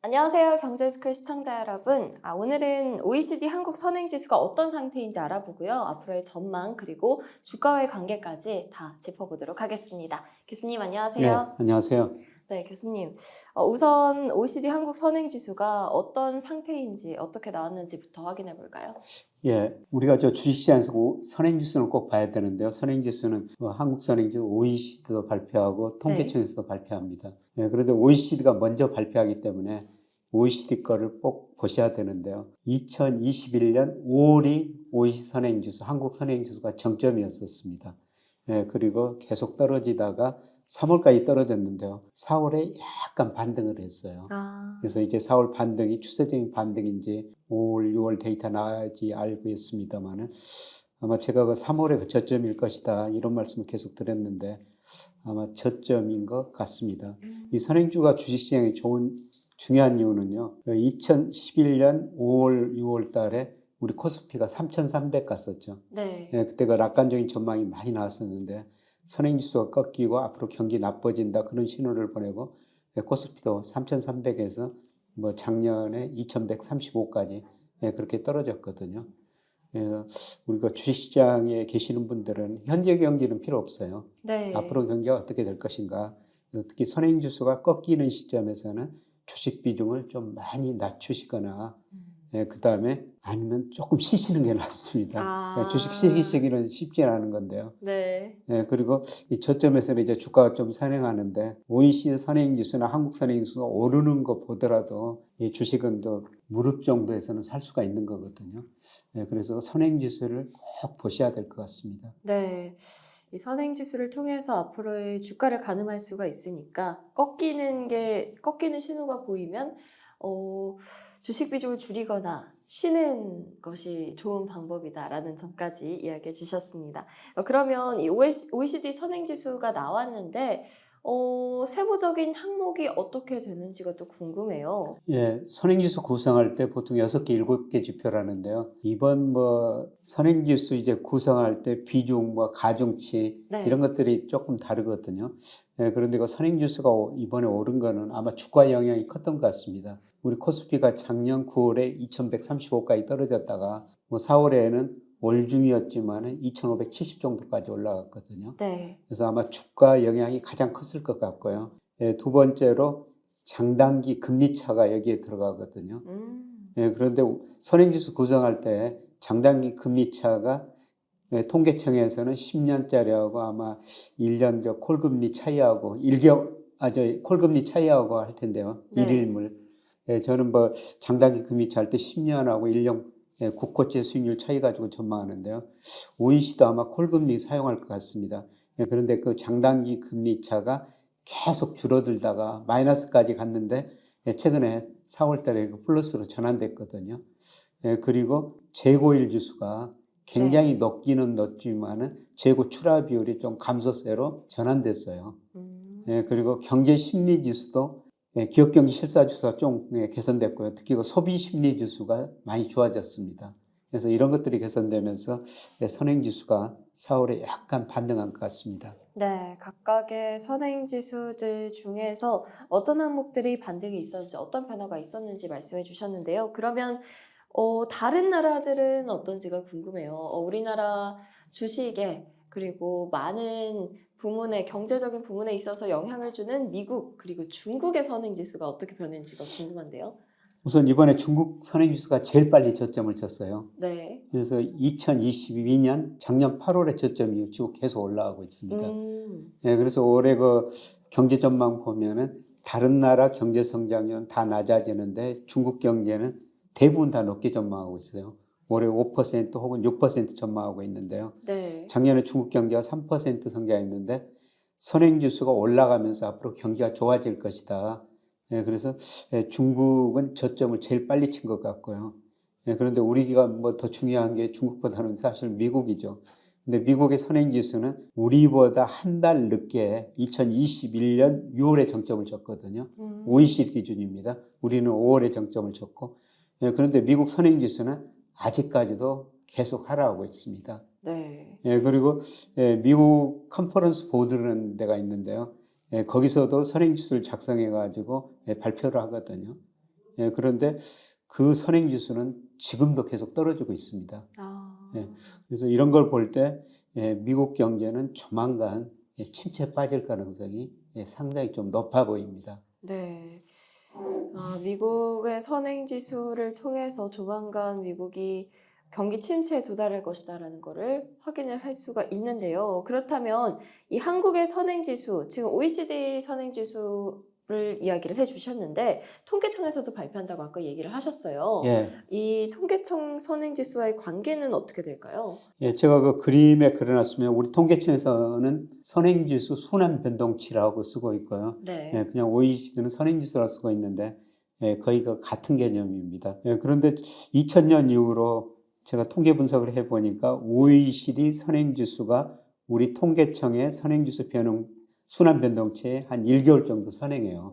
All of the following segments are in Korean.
안녕하세요. 경제스쿨 시청자 여러분. 오늘은 OECD 한국 선행지수가 어떤 상태인지 알아보고요. 앞으로의 전망 그리고 주가와의 관계까지 다 짚어보도록 하겠습니다. 교수님 네, 안녕하세요. 안녕하세요. 네, 교수님. 우선 OECD 한국 선행지수가 어떤 상태인지 어떻게 나왔는지부터 확인해 볼까요? 예, 우리가 주식시장에서 선행지수는 꼭 봐야 되는데요. 선행지수는 한국 선행지수 OECD도 발표하고 네. 통계청에서도 발표합니다. 예, 그런데 OECD가 먼저 발표하기 때문에 OECD 거를 꼭 보셔야 되는데요. 2021년 5월이 OECD 선행지수, 한국 선행지수가 정점이었었습니다. 예, 그리고 계속 떨어지다가 3월까지 떨어졌는데요. 4월에 약간 반등을 했어요. 아, 그래서 이제 4월 반등이 추세적인 반등인지 5월, 6월 데이터 나와야지 알고 있습니다만은 아마 제가 그 3월에 그 저점일 것이다 이런 말씀을 계속 드렸는데 아마 저점인 것 같습니다. 이 선행주가 주식시장에 중요한 이유는요. 2011년 5월, 6월 달에 우리 코스피가 3,300 갔었죠. 네. 예, 그때 그 낙관적인 전망이 많이 나왔었는데 선행지수가 꺾이고 앞으로 경기 나빠진다 그런 신호를 보내고 코스피도 3,300에서 뭐 작년에 2,135까지 그렇게 떨어졌거든요. 그래서 우리가 주식시장에 계시는 분들은 현재 경기는 필요 없어요. 네. 앞으로 경기가 어떻게 될 것인가. 특히 선행지수가 꺾이는 시점에서는 주식 비중을 좀 많이 낮추시거나 그 다음에 아니면 조금 쉬시는 게 낫습니다. 주식 아, 쉬기는 쉽지 않은 건데요. 네. 그리고 이 저점에서는 이제 주가가 좀 선행하는데 OECD 선행지수나 한국 선행지수가 오르는 거 보더라도 이 주식은 또 무릎 정도에서는 살 수가 있는 거거든요. 그래서 선행지수를 꼭 보셔야 될 것 같습니다. 네. 이 선행지수를 통해서 앞으로의 주가를 가늠할 수가 있으니까 꺾이는 신호가 보이면 주식 비중을 줄이거나 쉬는 것이 좋은 방법이다라는 점까지 이야기해 주셨습니다. 그러면 이 OECD 선행지수가 나왔는데 세부적인 항목이 어떻게 되는지가 또 궁금해요. 예, 선행지수 구성할 때 보통 6개, 7개 지표라는데요. 이번 선행지수 이제 구성할 때 비중, 가중치, 이런 네. 것들이 조금 다르거든요. 그런데 그 선행지수가 이번에 오른 거는 아마 주가 영향이 컸던 것 같습니다. 우리 코스피가 작년 9월에 2135까지 떨어졌다가 4월에는 월 중이었지만 2570 정도까지 올라갔거든요. 네. 그래서 아마 주가 영향이 가장 컸을 것 같고요. 두 번째로 장단기 금리 차가 여기에 들어가거든요. 음. 그런데 선행지수 구성할 때 장단기 금리 차가 통계청에서는 10년짜리하고 아마 1년 콜금리 차이하고 콜금리 차이하고 할 텐데요. 네. 일일물. 저는 장단기 금리 차 할 때 10년하고 1년 국고채 수익률 차이 가지고 전망하는데요. OEC도 아마 콜금리 사용할 것 같습니다. 그런데 그 장단기 금리 차가 계속 줄어들다가 마이너스까지 갔는데 최근에 4월 달에 플러스로 전환됐거든요. 그리고 재고일 지수가 굉장히 네. 높기는 높지만은 재고 출하 비율이 좀 감소세로 전환됐어요. 음. 그리고 경제 심리 지수도 기업 경기 실사 지수가 좀 개선됐고요. 특히 그 소비 심리 지수가 많이 좋아졌습니다. 그래서 이런 것들이 개선되면서 선행 지수가 4월에 약간 반등한 것 같습니다. 네, 각각의 선행지수들 중에서 어떤 항목들이 반등이 있었는지, 어떤 변화가 있었는지 말씀해 주셨는데요. 그러면 다른 나라들은 어떤지가 궁금해요. 우리나라 주식에 그리고 많은 부문에 경제적인 부문에 있어서 영향을 주는 미국 그리고 중국의 선행지수가 어떻게 변했는지가 궁금한데요. 우선 이번에 중국 선행지수가 제일 빨리 저점을 쳤어요. 네. 그래서 2022년 작년 8월에 저점 이후 지금 계속 올라가고 있습니다. 음. 그래서 올해 그 경제 전망 보면은 다른 나라 경제 성장률은 다 낮아지는데 중국 경제는 대부분 다 높게 전망하고 있어요. 올해 5% 혹은 6% 전망하고 있는데요. 네. 작년에 중국 경제가 3% 성장했는데 선행지수가 올라가면서 앞으로 경기가 좋아질 것이다. 그래서 중국은 저점을 제일 빨리 친 것 같고요. 그런데 우리가 더 중요한 게 중국보다는 사실 미국이죠. 근데 미국의 선행지수는 우리보다 한 달 늦게 2021년 6월에 정점을 쳤거든요. 음. OECD 기준입니다. 우리는 5월에 정점을 쳤고, 그런데 미국 선행지수는 아직까지도 계속 하락하고 있습니다. 네. 그리고 미국 컨퍼런스 보드라는 데가 있는데요. 거기서도 선행지수를 작성해 가지고 발표를 하거든요. 예, 그런데 그 선행지수는 지금도 계속 떨어지고 있습니다. 아, 예, 그래서 이런 걸 볼 때 미국 경제는 조만간 침체에 빠질 가능성이 상당히 좀 높아 보입니다. 네. 미국의 선행지수를 통해서 조만간 미국이 경기 침체에 도달할 것이다라는 거를 확인을 할 수가 있는데요. 그렇다면 이 한국의 선행지수, 지금 OECD 선행지수를 이야기를 해주셨는데 통계청에서도 발표한다고 아까 얘기를 하셨어요. 예, 이 통계청 선행지수와의 관계는 어떻게 될까요? 예, 제가 그 그림에 그려놨으면 우리 통계청에서는 선행지수 순환 변동치라고 쓰고 있고요. 네. 예, 그냥 OECD는 선행지수라고 쓰고 있는데 거의 그 같은 개념입니다. 예, 그런데 2000년 이후로 제가 통계 분석을 해보니까 OECD 선행지수가 우리 통계청의 선행지수 변동, 순환 변동치에 한 1개월 정도 선행해요.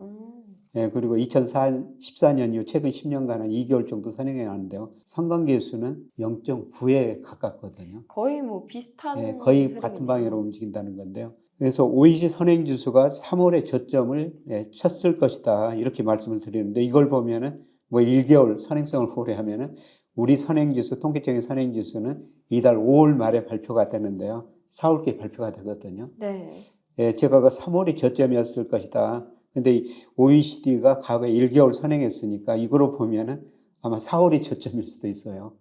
예, 그리고 2014년 이후 최근 10년간은 2개월 정도 선행해 왔는데요. 상관계수는 0.9에 가깝거든요. 거의 뭐 비슷한 예, 거의 흐름이네요. 같은 방향으로 움직인다는 건데요. 그래서 OECD 선행지수가 3월에 저점을 쳤을 것이다. 이렇게 말씀을 드리는데 이걸 보면은 뭐 1개월 선행성을 고려하면은 우리 선행지수, 통계청의 선행지수는 이달 5월 말에 발표가 되는데요. 4월께 발표가 되거든요. 네. 예, 제가 그 3월이 저점이었을 것이다. 근데 OECD가 과거에 1개월 선행했으니까 이거로 보면은 아마 4월이 저점일 수도 있어요.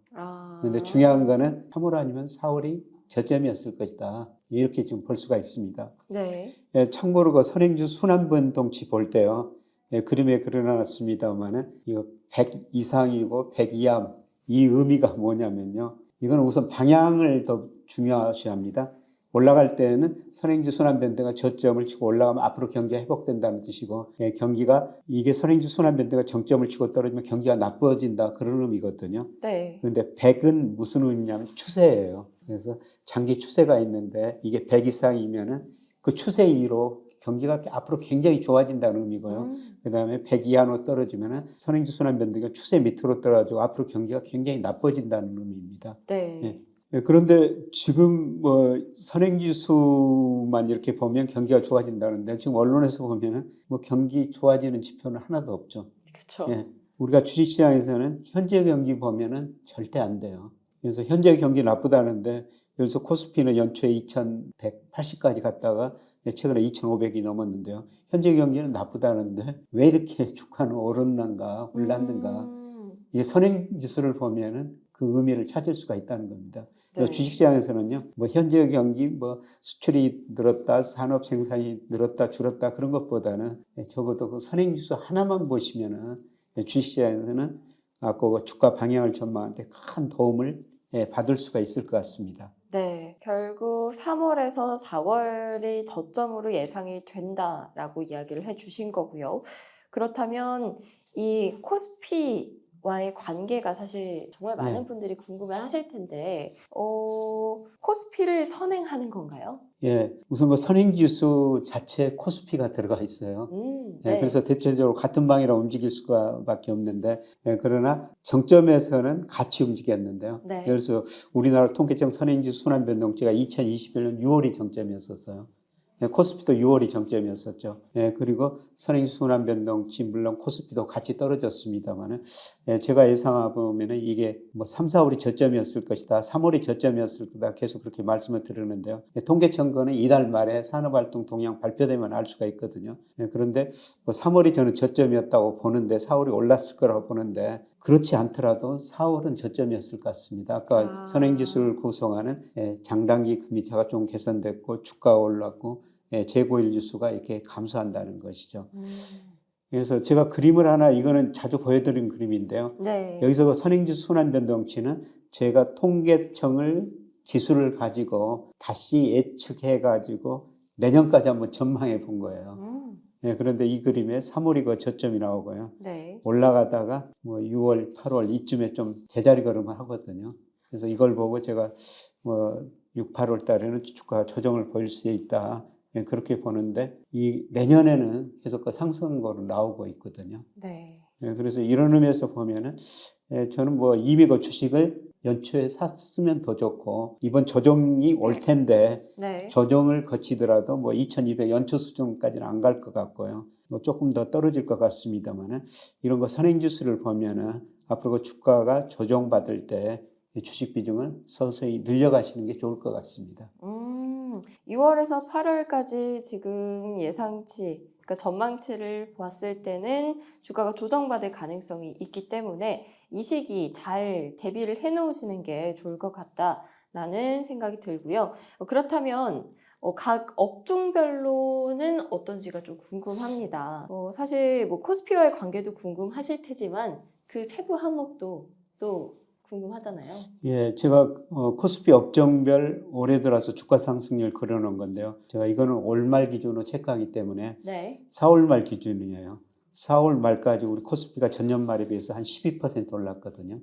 그런데 중요한 거는 3월 아니면 4월이 저점이었을 것이다. 이렇게 좀 볼 수가 있습니다. 네. 예, 참고로 그 선행지수 순환변동치 볼 때요. 예, 그림에 그려놨습니다만은 이거 100 이상이고 100 이하 이 의미가 뭐냐면요. 이건 우선 방향을 더 중요시 합니다. 올라갈 때는 선행지수 순환변동가 저점을 치고 올라가면 앞으로 경기가 회복된다는 뜻이고 경기가 이게 선행지수 순환변동가 정점을 치고 떨어지면 경기가 나빠진다 그런 의미거든요. 네. 그런데 100은 무슨 의미냐면 추세예요. 그래서 장기 추세가 있는데 이게 100 이상이면은 그 추세 이로 경기가 앞으로 굉장히 좋아진다는 의미고요. 그다음에 100 이하로 떨어지면은 선행지수 순환변동가 추세 밑으로 떨어지고 앞으로 경기가 굉장히 나빠진다는 의미입니다. 네. 예. 그런데 지금 뭐 선행지수만 이렇게 보면 경기가 좋아진다는데 지금 언론에서 보면은 뭐 경기 좋아지는 지표는 하나도 없죠. 그렇죠. 예. 우리가 주식시장에서는 현재 경기 보면은 절대 안 돼요. 그래서 현재 경기 나쁘다는데 그래서 코스피는 연초에 2180까지 갔다가 최근에 2500이 넘었는데요. 현재 경기는 나쁘다는데 왜 이렇게 주가는 오르는가 올랐는가. 이게 선행지수를 보면은 그 의미를 찾을 수가 있다는 겁니다. 네. 주식시장에서는요, 뭐 현재 경기, 뭐 수출이 늘었다, 산업 생산이 늘었다, 줄었다 그런 것보다는 적어도 그 선행지수 하나만 보시면은 주식시장에서는 아까 그 주가 방향을 전망하는데 큰 도움을 받을 수가 있을 것 같습니다. 네, 결국 3월에서 4월이 저점으로 예상이 된다라고 이야기를 해주신 거고요. 그렇다면 이 코스피와의 관계가 사실 정말 많은 분들이 궁금해하실 텐데, 코스피를 선행하는 건가요? 예, 우선 그 선행지수 자체에 코스피가 들어가 있어요. 네. 그래서 대체적으로 같은 방향으로 움직일 수밖에 없는데, 그러나 정점에서는 같이 움직였는데요. 네. 그래서 우리나라 통계청 선행지수 순환변동치가 2021년 6월이 정점이었었어요. 코스피도 6월이 정점이었었죠. 그리고 선행지수 순환변동치 물론 코스피도 같이 떨어졌습니다만은 제가 예상해보면은 이게 뭐 3, 4월이 저점이었을 것이다. 3월이 저점이었을 거다. 계속 그렇게 말씀을 드리는데요. 통계청과는 이달 말에 산업활동 동향 발표되면 알 수가 있거든요. 그런데 뭐 3월이 저는 저점이었다고 보는데 4월이 올랐을 거라고 보는데 그렇지 않더라도 4월은 저점이었을 것 같습니다. 아까 선행지수를 구성하는 장단기 금리차가 좀 개선됐고 주가가 올랐고 재고일 지수가 이렇게 감소한다는 것이죠. 그래서 제가 그림을 하나 이거는 자주 보여드린 그림인데요. 네. 여기서 그 선행지수 순환변동치는 제가 통계청을 지수를 가지고 다시 예측해 가지고 내년까지 한번 전망해 본 거예요. 그런데 이 그림에 3월이 그 저점이 나오고요. 네. 올라가다가 뭐 6월, 8월 이쯤에 좀 제자리 걸음을 하거든요. 그래서 이걸 보고 제가 뭐 6, 8월 달에는 주가 조정을 보일 수 있다. 그렇게 보는데 이 내년에는 계속 그 상승거로 나오고 있거든요. 네. 그래서 이런 의미에서 보면은 저는 뭐 이미 그 주식을 연초에 샀으면 더 좋고 이번 조정이 올 텐데 네. 조정을 거치더라도 뭐 2200 연초 수준까지는 안 갈 것 같고요. 뭐 조금 더 떨어질 것 같습니다만은 이런 거 선행지수를 보면은 앞으로 그 주가가 조정받을 때 주식 비중을 서서히 늘려가시는 게 좋을 것 같습니다. 6월에서 8월까지 지금 예상치, 그러니까 전망치를 봤을 때는 주가가 조정받을 가능성이 있기 때문에 이 시기 잘 대비를 해놓으시는 게 좋을 것 같다라는 생각이 들고요. 그렇다면 각 업종별로는 어떤지가 좀 궁금합니다. 사실 뭐 코스피와의 관계도 궁금하실 테지만 그 세부 항목도 또 궁금하잖아요. 예, 제가 코스피 업종별 올해 들어서 주가 상승률 그려놓은 건데요. 제가 이거는 올 말 기준으로 체크하기 때문에 네. 4월 말 기준이에요. 4월 말까지 우리 코스피가 전년 말에 비해서 한 12% 올랐거든요.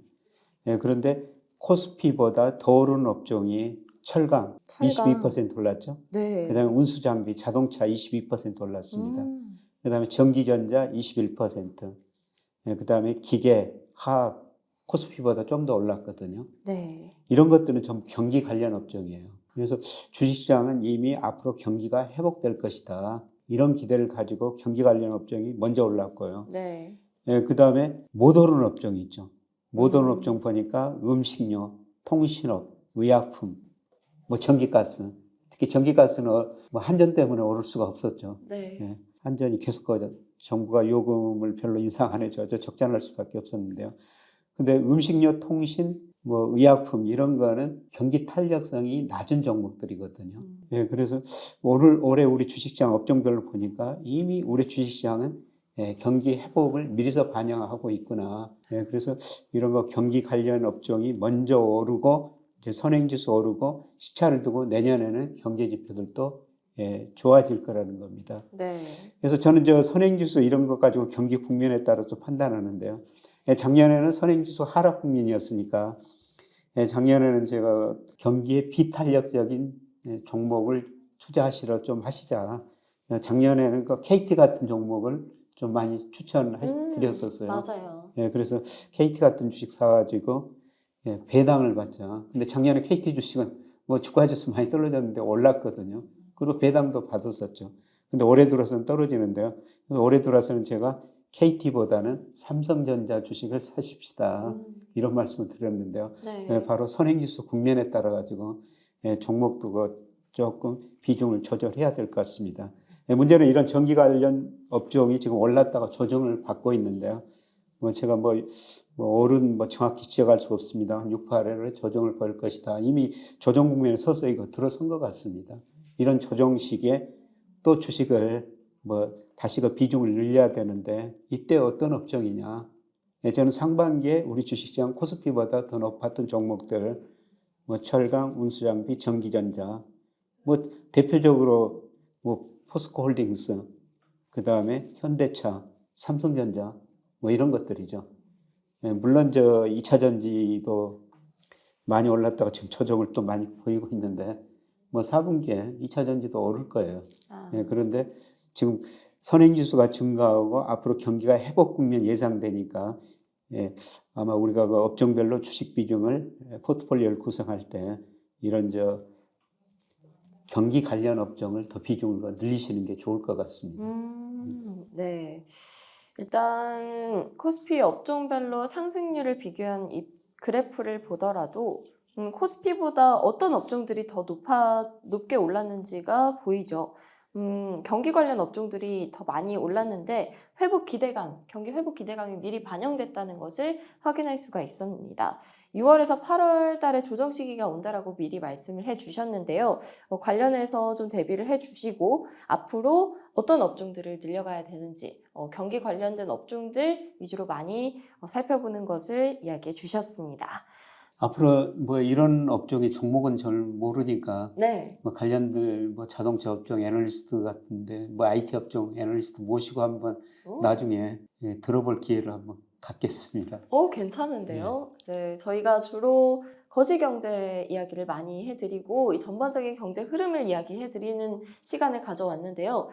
예, 그런데 코스피보다 더 오른 업종이 철강 22% 올랐죠. 네. 그다음에 운수장비, 자동차 22% 올랐습니다. 음. 그다음에 전기전자 21%, 예, 그다음에 기계, 화학 코스피보다 좀 더 올랐거든요. 네. 이런 것들은 전부 경기 관련 업종이에요. 그래서 주식시장은 이미 앞으로 경기가 회복될 것이다. 이런 기대를 가지고 경기 관련 업종이 먼저 올랐고요. 네. 예, 그다음에 못 오른 업종이 있죠. 못 오른 음. 업종 보니까 음식료, 통신업, 의약품, 뭐 전기가스. 특히 전기가스는 뭐 한전 때문에 오를 수가 없었죠. 네. 예, 한전이 계속 정부가 요금을 별로 인상 안 해줘서 적자날 수밖에 없었는데요. 근데 음식료, 통신, 뭐 의약품 이런 거는 경기 탄력성이 낮은 종목들이거든요. 예, 그래서 올해 우리 주식시장 업종별로 보니까 이미 우리 주식시장은 예, 경기 회복을 미리서 반영하고 있구나. 예, 그래서 이런 거 경기 관련 업종이 먼저 오르고 이제 선행지수 오르고 시차를 두고 내년에는 경제 지표들도 예, 좋아질 거라는 겁니다. 네. 그래서 저는 저 선행지수 이런 것 가지고 경기 국면에 따라서 판단하는데요. 예, 작년에는 선행지수 하락 국면이었으니까 예, 작년에는 제가 경기에 비탄력적인 예, 종목을 투자하시러 좀 하시자. 작년에는 그 KT 같은 종목을 좀 많이 추천드렸었어요. 맞아요. 예, 그래서 KT 같은 주식 사가지고 예, 배당을 받죠. 근데 작년에 KT 주식은 뭐 주가지수 많이 떨어졌는데 올랐거든요. 그리고 배당도 받았었죠. 근데 올해 들어서는 떨어지는데요. 그래서 올해 들어서는 제가 KT보다는 삼성전자 주식을 사십시다. 이런 말씀을 드렸는데요. 네. 예, 바로 선행지수 국면에 따라 가지고 예, 종목도 조금 비중을 조절해야 될 것 같습니다. 예, 문제는 이런 전기 관련 업종이 지금 올랐다가 조정을 받고 있는데요. 뭐 제가 오른 정확히 지적할 수 없습니다. 6, 8회를 조정을 벌 것이다. 이미 조정 국면에 서서히 들어선 것 같습니다. 이런 조정 시기에 또 주식을 다시 그 비중을 늘려야 되는데 이때 어떤 업종이냐? 예, 저는 상반기에 우리 주식시장 코스피보다 더 높았던 종목들, 철강, 운수장비, 전기전자, 대표적으로 포스코홀딩스, 그 다음에 현대차, 삼성전자, 이런 것들이죠. 예, 물론 2차 전지도 많이 올랐다가 지금 조정을 또 많이 보이고 있는데 4분기에 2차 전지도 오를 거예요. 예, 그런데 지금 선행지수가 증가하고 앞으로 경기가 회복 국면 예상되니까 예, 아마 우리가 그 업종별로 주식 비중을 포트폴리오를 구성할 때 이런 경기 관련 업종을 더 비중을 늘리시는 게 좋을 것 같습니다. 네. 일단 코스피 업종별로 상승률을 비교한 이 그래프를 보더라도 코스피보다 어떤 업종들이 더 높게 올랐는지가 보이죠. 경기 관련 업종들이 더 많이 올랐는데 경기 회복 기대감이 미리 반영됐다는 것을 확인할 수가 있습니다. 6월에서 8월 달에 조정 시기가 온다라고 미리 말씀을 해주셨는데요. 관련해서 좀 대비를 해주시고 앞으로 어떤 업종들을 늘려가야 되는지 경기 관련된 업종들 위주로 많이 살펴보는 것을 이야기해 주셨습니다. 앞으로 이런 업종의 종목은 잘 모르니까 네. 관련들 자동차 업종 애널리스트 같은데 IT 업종 애널리스트 모시고 한번 나중에 예, 들어볼 기회를 한번 갖겠습니다. 괜찮은데요. 이제 저희가 주로 거시경제 이야기를 많이 해드리고 이 전반적인 경제 흐름을 이야기해드리는 시간을 가져왔는데요.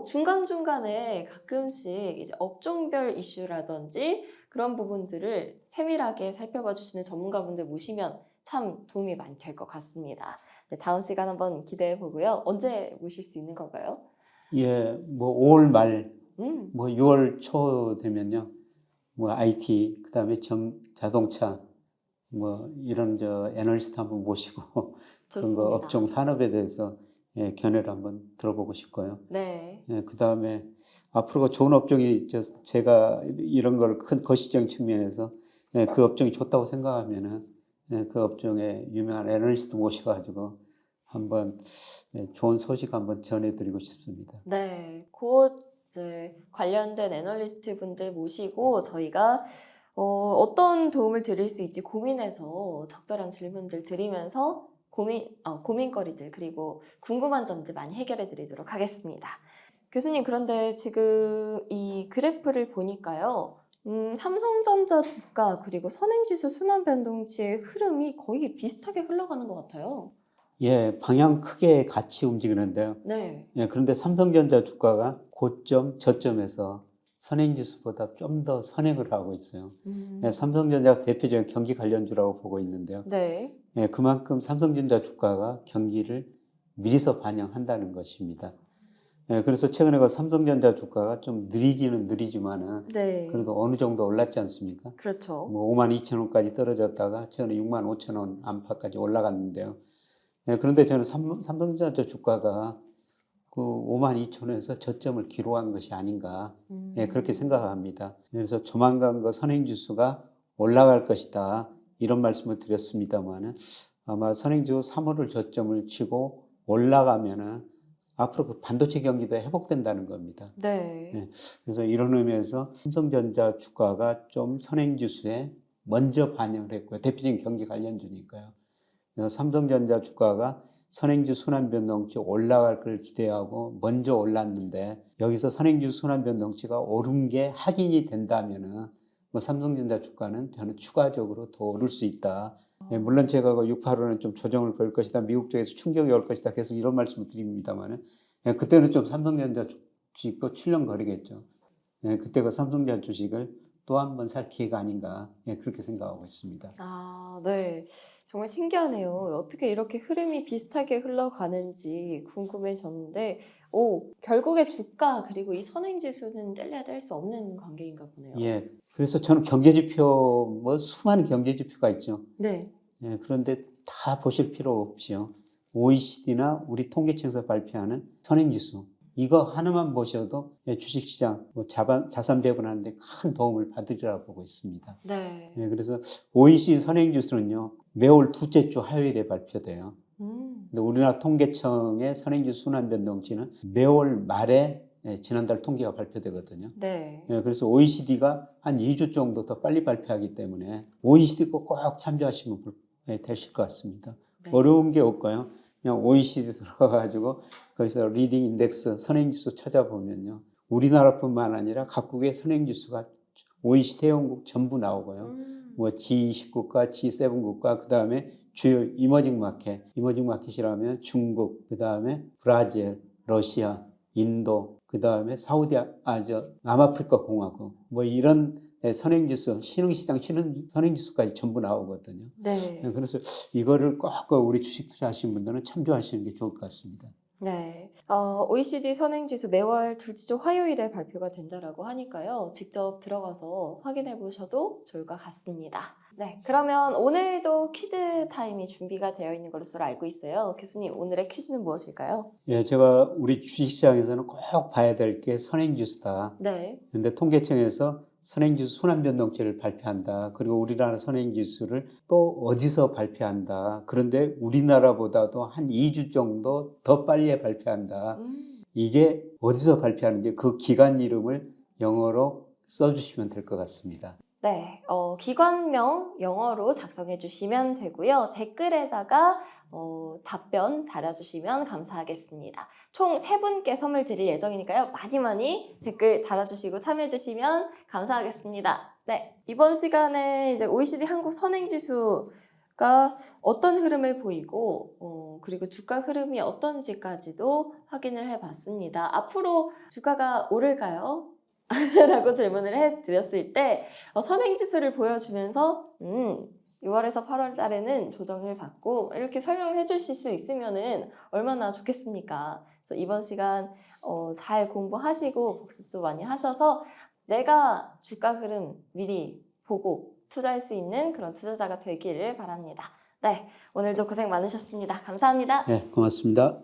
중간중간에 가끔씩 이제 업종별 이슈라든지 그런 부분들을 세밀하게 살펴봐 주시는 전문가분들 모시면 참 도움이 많이 될 것 같습니다. 네, 다음 시간 한번 기대해 보고요. 언제 모실 수 있는 건가요? 예, 뭐 5월 말, 음, 뭐 6월 초 되면요. 뭐 IT, 그다음에 자동차, 뭐 이런 애널리스트 한번 모시고 그런 거 좋습니다. 업종 산업에 대해서 견해를 한번 들어보고 싶고요. 네. 그다음에 앞으로 좋은 업종이 제가 이런 걸 큰 거시적 측면에서 그 업종이 좋다고 생각하면은 그 업종에 유명한 애널리스트 모셔가지고 한번 좋은 소식 한번 전해드리고 싶습니다. 네, 곧 이제 관련된 애널리스트 분들 모시고 저희가 어떤 도움을 드릴 수 있지 고민해서 적절한 질문들 드리면서 고민거리들 그리고 궁금한 점들 많이 해결해 드리도록 하겠습니다. 교수님, 그런데 지금 이 그래프를 보니까요. 삼성전자 주가 그리고 선행지수 순환변동치의 흐름이 거의 비슷하게 흘러가는 것 같아요. 예, 방향 크게 같이 움직이는데요. 네. 그런데 삼성전자 주가가 고점, 저점에서 선행지수보다 좀 더 선행을 하고 있어요. 삼성전자가 대표적인 경기 관련주라고 보고 있는데요. 네. 그만큼 삼성전자 주가가 경기를 미리서 반영한다는 것입니다. 그래서 최근에 그 삼성전자 주가가 좀 느리기는 느리지만은 네. 그래도 어느 정도 올랐지 않습니까? 그렇죠. 뭐 52,000원까지 떨어졌다가 최근에 65,000원 안팎까지 올라갔는데요. 그런데 저는 삼성전자 주가가 그 52,000원에서 저점을 기록한 것이 아닌가 그렇게 생각합니다. 그래서 조만간 그 선행지수가 올라갈 것이다 이런 말씀을 드렸습니다만은 아마 선행지수 3월을 저점을 치고 올라가면은 앞으로 그 반도체 경기도 회복된다는 겁니다. 네. 그래서 이런 의미에서 삼성전자 주가가 좀 선행지수에 먼저 반영을 했고요. 대표적인 경기 관련주니까요. 그래서 삼성전자 주가가 선행지수 순환변동치 올라갈 걸 기대하고 먼저 올랐는데 여기서 선행지수 순환변동치가 오른 게 확인이 된다면은 뭐 삼성전자 주가는 저는 추가적으로 더 오를 수 있다. 물론 제가 그 685는 좀 조정을 볼 것이다. 미국 쪽에서 충격이 올 것이다. 계속 이런 말씀을 드립니다만은 그때는 좀 삼성전자 주식도 출렁거리겠죠. 그때 그 삼성전자 주식을 또 한 번 살 기회가 아닌가 그렇게 생각하고 있습니다. 아, 네. 정말 신기하네요. 어떻게 이렇게 흐름이 비슷하게 흘러가는지 궁금해졌는데, 결국에 주가 그리고 이 선행지수는 뗄래야 뗄 수 없는 관계인가 보네요. 예. 그래서 저는 경제지표, 뭐 수많은 경제지표가 있죠. 네. 그런데 다 보실 필요 없이요. OECD나 우리 통계청에서 발표하는 선행지수. 이거 하나만 보셔도 주식시장, 뭐 자산 배분하는데 큰 도움을 받으리라고 보고 있습니다. 네. 그래서 OECD 선행지수는요, 매월 둘째 주 화요일에 발표돼요. 근데 우리나라 통계청의 선행지수 순환변동치는 매월 말에 지난달 통계가 발표되거든요. 네. 그래서 OECD가 한 2주 정도 더 빨리 발표하기 때문에 OECD 거 꼭 참조하시면 되실 것 같습니다. 네. 어려운 게 없고요. 그냥 OECD 들어가가지고 거기서 리딩 인덱스 선행지수 찾아보면요. 우리나라뿐만 아니라 각국의 선행지수가 OECD 회원국 전부 나오고요. 뭐 G20 국가, G7 국가, 그 다음에 주요 이머징 마켓이라면 중국, 그 다음에 브라질, 러시아, 인도, 그 다음에 남아프리카 공화국, 뭐 이런 선행지수, 신흥시장 선행지수까지 전부 나오거든요. 네. 그래서 이거를 꼭 우리 주식 투자하시는 분들은 참조하시는 게 좋을 것 같습니다. 네. OECD 선행지수 매월 둘째 주 화요일에 발표가 된다라고 하니까요. 직접 들어가서 확인해 보셔도 좋을 것 같습니다. 네. 그러면 오늘도 퀴즈 타임이 준비가 되어 있는 것으로 알고 있어요. 교수님, 오늘의 퀴즈는 무엇일까요? 예, 제가 우리 주식시장에서는 꼭 봐야 될 게 선행지수다. 네. 그런데 통계청에서 선행지수 순환변동치를 발표한다. 그리고 우리나라 선행지수를 또 어디서 발표한다. 그런데 우리나라보다도 한 2주 정도 더 빨리 발표한다. 이게 어디서 발표하는지 그 기관 이름을 영어로 써주시면 될 것 같습니다. 네, 기관명 영어로 작성해 주시면 되고요. 댓글에다가 답변 달아주시면 감사하겠습니다. 총 3분께 선물 드릴 예정이니까요. 많이 댓글 달아주시고 참여해 주시면 감사하겠습니다. 네, 이번 시간에 이제 OECD 한국 선행지수가 어떤 흐름을 보이고 그리고 주가 흐름이 어떤지까지도 확인을 해봤습니다. 앞으로 주가가 오를까요? 라고 질문을 해드렸을 때 선행지수를 보여주면서 6월에서 8월 달에는 조정을 받고 이렇게 설명을 해주실 수 있으면은 얼마나 좋겠습니까? 그래서 이번 시간 잘 공부하시고 복습도 많이 하셔서 내가 주가 흐름 미리 보고 투자할 수 있는 그런 투자자가 되기를 바랍니다. 네, 오늘도 고생 많으셨습니다. 감사합니다. 네, 고맙습니다.